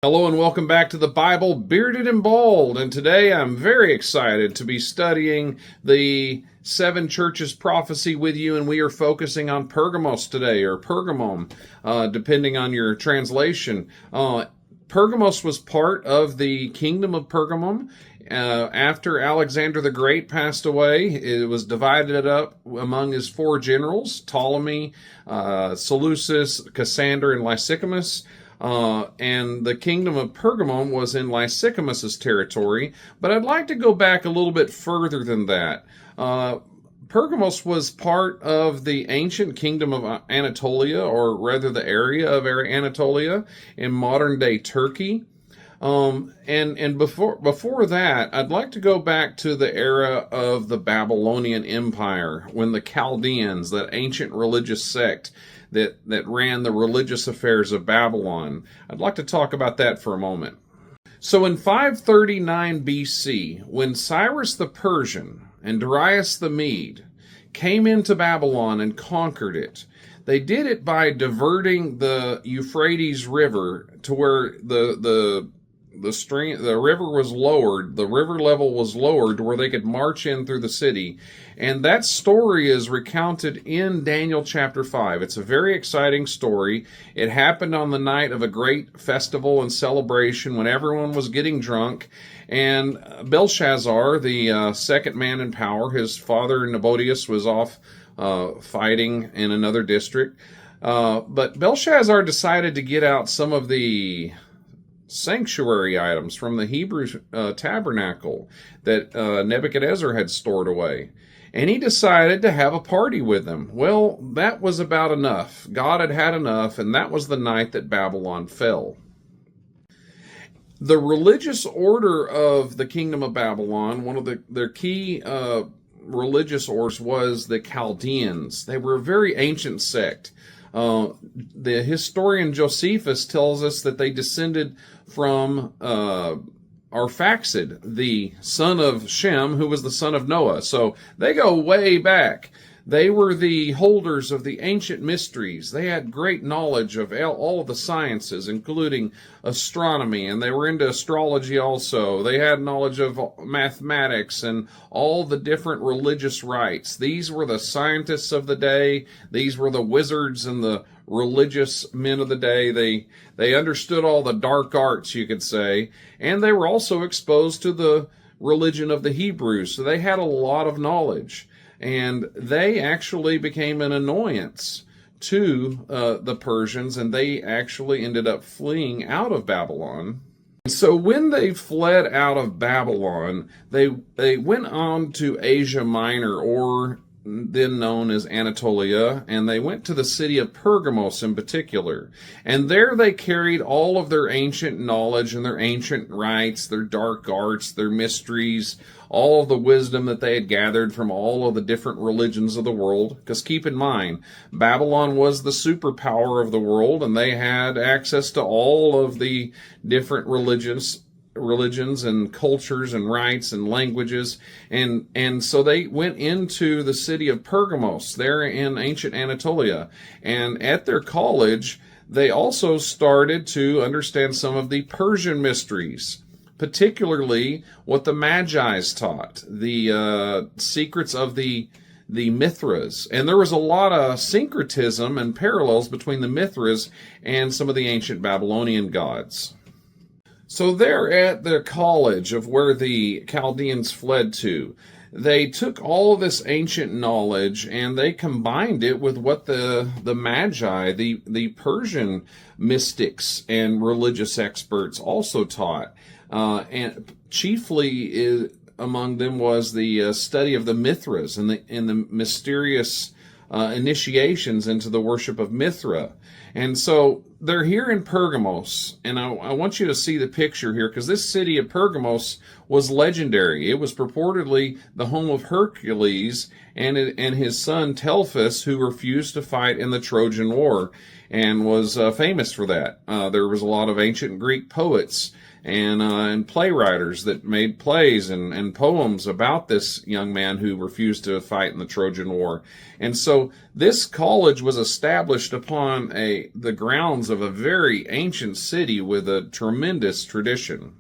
Hello and welcome back to the Bible Bearded and Bald, and today I'm very excited to be studying the seven churches prophecy with you, and we are focusing on Pergamos today, or Pergamom, depending on your translation. Pergamos was part of the kingdom of Pergamum. After Alexander the Great passed away, it was divided up among his four generals, Ptolemy, Seleucus, Cassander, and Lysicamus. And the kingdom of Pergamum was in Lysicamus' territory, but I'd like to go back a little bit further than that. Pergamos was part of the ancient kingdom of Anatolia, or rather the area of Anatolia in modern-day Turkey. And before that, I'd like to go back to the era of the Babylonian Empire, when the Chaldeans, that ancient religious sect that ran the religious affairs of Babylon. I'd like to talk about that for a moment. So in 539 BC, when Cyrus the Persian and Darius the Mede came into Babylon and conquered it, they did it by diverting the Euphrates River to where the river was lowered, the river level was lowered to where they could march in through the city. And that story is recounted in Daniel chapter 5. It's a very exciting story. It happened on the night of a great festival and celebration when everyone was getting drunk. And Belshazzar, the second man in power, his father Nabonidus was off fighting in another district. But Belshazzar decided to get out some of the sanctuary items from the Hebrew tabernacle that Nebuchadnezzar had stored away. And he decided to have a party with them. Well, that was about enough. God had had enough, and that was the night that Babylon fell. The religious order of the kingdom of Babylon, one of their key religious orders was the Chaldeans. They were a very ancient sect. The historian Josephus tells us that they descended from Arphaxad, the son of Shem, who was the son of Noah. So they go way back. They were the holders of the ancient mysteries. They had great knowledge of all of the sciences, including astronomy, and they were into astrology also. They had knowledge of mathematics and all the different religious rites. These were the scientists of the day. These were the wizards and the religious men of the day. They understood all the dark arts, you could say, and they were also exposed to the religion of the Hebrews, so they had a lot of knowledge. And they actually became an annoyance to the Persians, and they actually ended up fleeing out of Babylon. So when they fled out of Babylon, they went on to Asia Minor, or then known as Anatolia, and they went to the city of Pergamos in particular. And there they carried all of their ancient knowledge and their ancient rites, their dark arts, their mysteries, all of the wisdom that they had gathered from all of the different religions of the world. Because keep in mind, Babylon was the superpower of the world, and they had access to all of the different religions and cultures and rites and languages, and so they went into the city of Pergamos there in ancient Anatolia, and at their college they also started to understand some of the Persian mysteries, particularly what the Magi's taught, the secrets of the Mithras. And there was a lot of syncretism and parallels between the Mithras and some of the ancient Babylonian gods. So there at the college of where the Chaldeans fled to, they took all of this ancient knowledge and they combined it with what the Magi, the Persian mystics and religious experts also taught. And chiefly among them was the study of the Mithras and the mysterious initiations into the worship of Mithra. And so they're here in Pergamos, and I want you to see the picture here, because this city of Pergamos was legendary. It was purportedly the home of Hercules and his son Telephus, who refused to fight in the Trojan War and was famous for that. There was a lot of ancient Greek poets and playwriters that made plays and poems about this young man who refused to fight in the Trojan War. And so this college was established upon the grounds remains of a very ancient city with a tremendous tradition.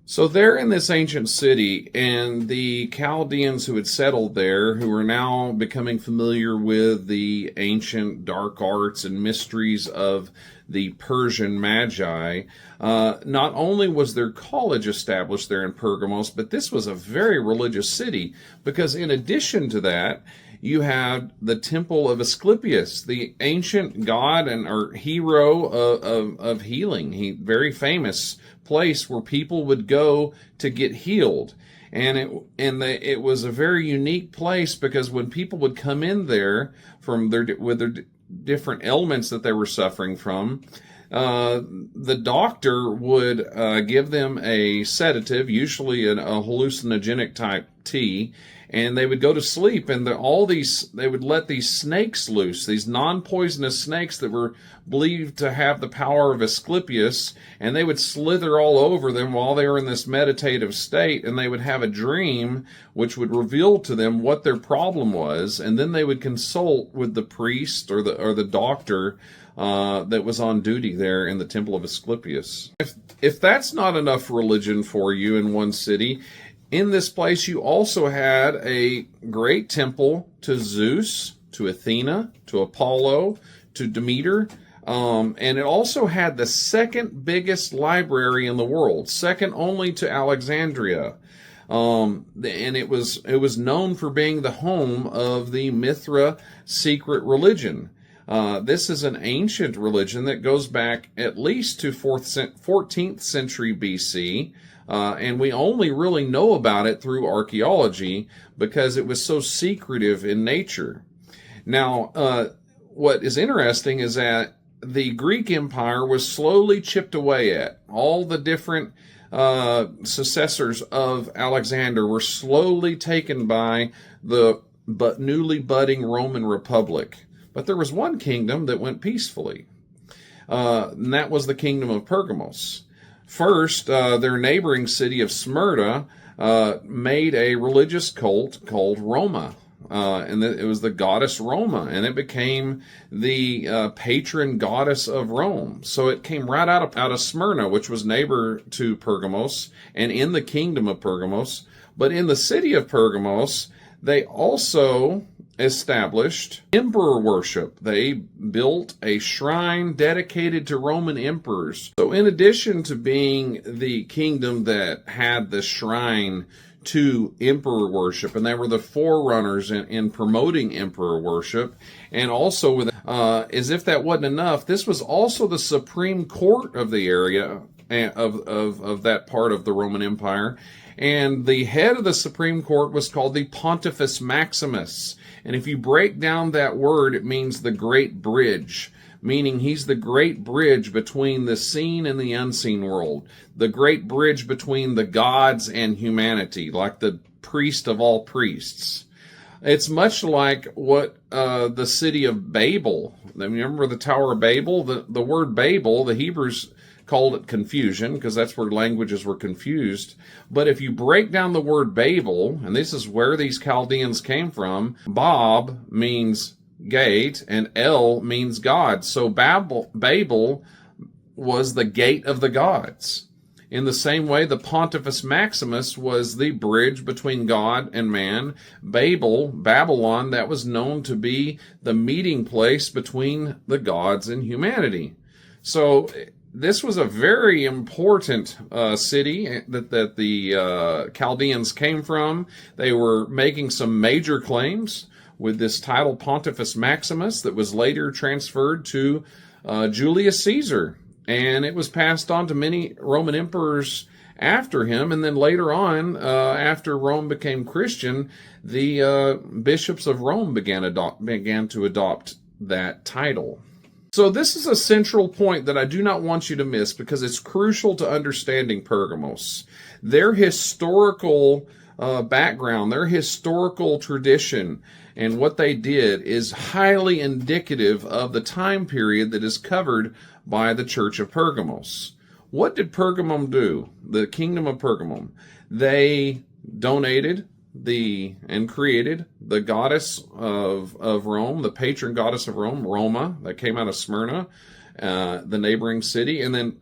So they're in this ancient city, and the Chaldeans who had settled there, who are now becoming familiar with the ancient dark arts and mysteries of the Persian Magi, not only was their college established there in Pergamos, but this was a very religious city, because in addition to that, you had the temple of Asclepius, the ancient god or hero of healing. Very famous place where people would go to get healed. And it was a very unique place, because when people would come in there with their different ailments that they were suffering from, the doctor would give them a sedative, usually a hallucinogenic type tea, and they would go to sleep, and they would let these snakes loose, these non-poisonous snakes that were believed to have the power of Asclepius, and they would slither all over them while they were in this meditative state, and they would have a dream which would reveal to them what their problem was, and then they would consult with the priest or the doctor that was on duty there in the temple of Asclepius. If that's not enough religion for you in one city, in this place you also had a great temple to Zeus, to Athena, to Apollo, to Demeter, and it also had the second biggest library in the world, second only to Alexandria. And it was known for being the home of the Mithra secret religion. This is an ancient religion that goes back at least to 14th century BC, and we only really know about it through archaeology because it was so secretive in nature. Now, what is interesting is that the Greek Empire was slowly chipped away at. All the different successors of Alexander were slowly taken by the newly budding Roman Republic. But there was one kingdom that went peacefully, and that was the kingdom of Pergamos. First, their neighboring city of Smyrna made a religious cult called Roma, and it was the goddess Roma, and it became the patron goddess of Rome. So it came right out of Smyrna, which was neighbor to Pergamos, and in the kingdom of Pergamos. But in the city of Pergamos, they also established emperor worship. They built a shrine dedicated to Roman emperors. So in addition to being the kingdom that had the shrine to emperor worship, and they were the forerunners in promoting emperor worship, and also with as if that wasn't enough, this was also the supreme court of the area of that part of the Roman Empire. And the head of the Supreme Court was called the Pontifex Maximus. And if you break down that word, it means the great bridge, meaning he's the great bridge between the seen and the unseen world, the great bridge between the gods and humanity, like the priest of all priests. It's much like what the city of Babel, remember the Tower of Babel? The word Babel, the Hebrews called it confusion because that's where languages were confused. But if you break down the word Babel, and this is where these Chaldeans came from, Bab means gate and El means God. So Babel was the gate of the gods. In the same way, the Pontifex Maximus was the bridge between God and man. Babylon, that was known to be the meeting place between the gods and humanity. So this was a very important city that the Chaldeans came from. They were making some major claims with this title Pontifex Maximus that was later transferred to Julius Caesar. And it was passed on to many Roman emperors after him. And then later on, after Rome became Christian, the bishops of Rome began to adopt that title. So this is a central point that I do not want you to miss because it's crucial to understanding Pergamos. Their historical background, their historical tradition, and what they did is highly indicative of the time period that is covered by the Church of Pergamos. What did Pergamum do? The kingdom of Pergamum. They donated and created the goddess of Rome, the patron goddess of Rome, Roma, that came out of Smyrna, the neighboring city. And then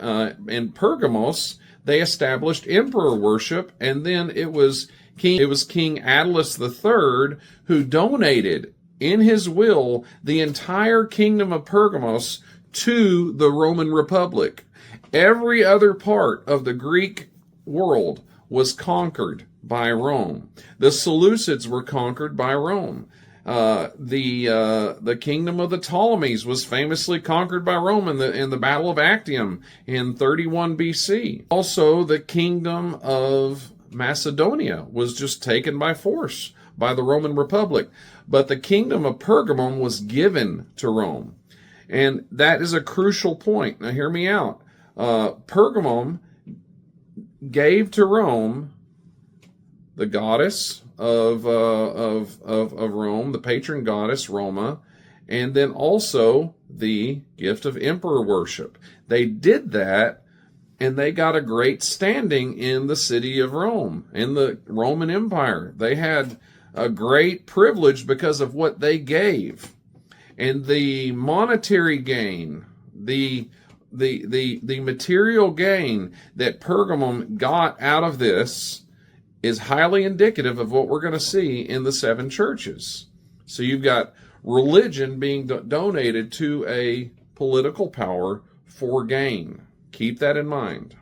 in Pergamos, they established emperor worship, and then it was King Attalus III who donated in his will the entire kingdom of Pergamos to the Roman Republic. Every other part of the Greek world was conquered by Rome. The Seleucids were conquered by Rome. The kingdom of the Ptolemies was famously conquered by Rome in the Battle of Actium in 31 BC. Also, the kingdom of Macedonia was just taken by force by the Roman Republic. But the kingdom of Pergamum was given to Rome. And that is a crucial point. Now hear me out. Pergamum gave to Rome the goddess of Rome, the patron goddess Roma, and then also the gift of emperor worship. They did that, and they got a great standing in the city of Rome, in the Roman Empire. They had a great privilege because of what they gave. And the monetary gain, the material gain that Pergamum got out of this is highly indicative of what we're going to see in the seven churches. So you've got religion being donated to a political power for gain. Keep that in mind.